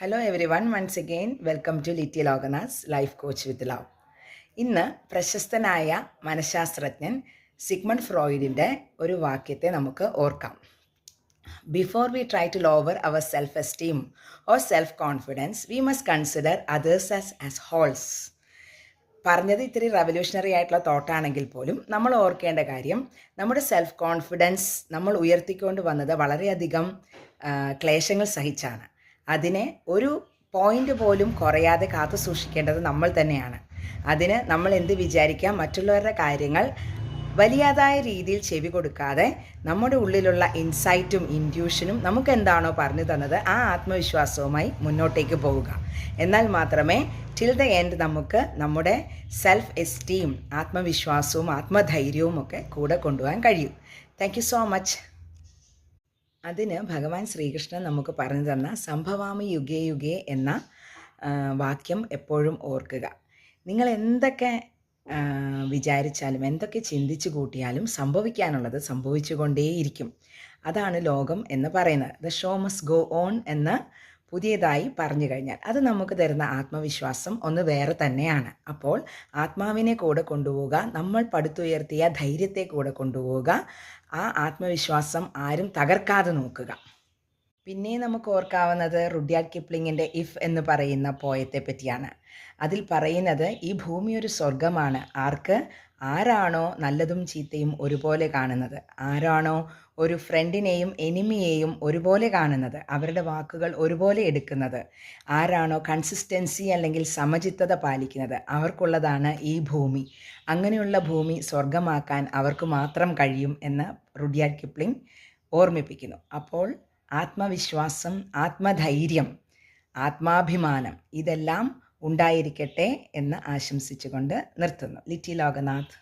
Hello everyone, once again welcome to Litty Loganas life coach with love. ഇന്ന് പ്രശസ്തനായ മനഃശാസ്ത്രജ്ഞൻ Sigmund ഫ്രോയിഡിൻ്റെ ഒരു വാക്യത്തെ നമുക്ക് ഓർക്കാം. Before we try to lower our self esteem or self confidence we must consider others as holes. പറഞ്ഞത് ഇത്തിരി റവല്യൂഷണറി ആയിട്ടുള്ള തോട്ടാണെങ്കിൽ പോലും നമ്മൾ ഓർക്കേണ്ട കാര്യം, നമ്മുടെ സെൽഫ് കോൺഫിഡൻസ് നമ്മൾ ഉയർത്തിക്കൊണ്ട് വന്നത് വളരെയധികം ക്ലേശങ്ങൾ സഹിച്ചാണ്. അതിനെ ഒരു പോയിന്റ് പോലും കുറയാതെ കാത്തു സൂക്ഷിക്കേണ്ടത് നമ്മൾ തന്നെയാണ്. അതിന് നമ്മൾ എന്ത് വിചാരിക്കാം, മറ്റുള്ളവരുടെ കാര്യങ്ങൾ വലിയതായ രീതിയിൽ ചെവി കൊടുക്കാതെ നമ്മുടെ ഉള്ളിലുള്ള ഇൻസൈറ്റും ഇൻറ്റ്യൂഷനും നമുക്ക് എന്താണോ പറഞ്ഞു തന്നത് ആ ആത്മവിശ്വാസവുമായി മുന്നോട്ടേക്ക് പോവുക. എന്നാൽ മാത്രമേ ടിൽ ദ എൻഡ് നമുക്ക് നമ്മുടെ സെൽഫ് എസ്റ്റീം, ആത്മവിശ്വാസവും ആത്മധൈര്യവും ഒക്കെ കൂടെ കൊണ്ടുപോകാൻ കഴിയും. Thank you so much. അതിന് ഭഗവാൻ ശ്രീകൃഷ്ണൻ നമുക്ക് പറഞ്ഞു തന്ന സംഭവാമി യുഗേ യുഗേ എന്ന വാക്യം എപ്പോഴും ഓർക്കുക. നിങ്ങൾ എന്തൊക്കെ വിചാരിച്ചാലും എന്തൊക്കെ ചിന്തിച്ചു കൂട്ടിയാലും സംഭവിക്കാനുള്ളത് സംഭവിച്ചുകൊണ്ടേയിരിക്കും. അതാണ് ലോകം എന്ന് പറയുന്നത്. The show must go on എന്ന് പുതിയതായി പറഞ്ഞു കഴിഞ്ഞാൽ അത് നമുക്ക് തരുന്ന ആത്മവിശ്വാസം ഒന്ന് വേറെ തന്നെയാണ്. അപ്പോൾ ആത്മാവിനെ കൂടെ കൊണ്ടുപോവുക, നമ്മൾ പടുത്തുയർത്തിയ ധൈര്യത്തെ കൂടെ കൊണ്ടുപോവുക, ആ ആത്മവിശ്വാസം ആരും തകർക്കാതെ നോക്കുക. പിന്നെ നമുക്ക് ഓർക്കാവുന്നത് റുഡ്യാർഡ് കിപ്ലിങ്ങിൻ്റെ ഇഫ് എന്ന് പറയുന്ന പോയത്തെ പറ്റിയാണ്. അതിൽ പറയുന്നത്, ഈ ഭൂമി ഒരു സ്വർഗമാണ്. ആരാണോ നല്ലതും ചീത്തയും ഒരുപോലെ കാണുന്നത്, ആരാണോ ഒരു ഫ്രണ്ടിനെയും എനിമിയെയും ഒരുപോലെ കാണുന്നത്, അവരുടെ വാക്കുകൾ ഒരുപോലെ എടുക്കുന്നത്, ആരാണോ കൺസിസ്റ്റൻസി അല്ലെങ്കിൽ സമചിത്തത പാലിക്കുന്നത്, അവർക്കുള്ളതാണ് ഈ ഭൂമി. അങ്ങനെയുള്ള ഭൂമി സ്വർഗമാക്കാൻ അവർക്ക് മാത്രം കഴിയും എന്ന് റുഡ്യാർഡ് കിപ്ലിംഗ് ഓർമ്മിപ്പിക്കുന്നു. അപ്പോൾ ആത്മവിശ്വാസം, ആത്മധൈര്യം, ആത്മാഭിമാനം ഇതെല്ലാം ഉണ്ടായിരിക്കട്ടെ എന്ന് ആശംസിച്ചുകൊണ്ട് നിർത്തുന്നു. ലിറ്റി ലോഗനാഥ്.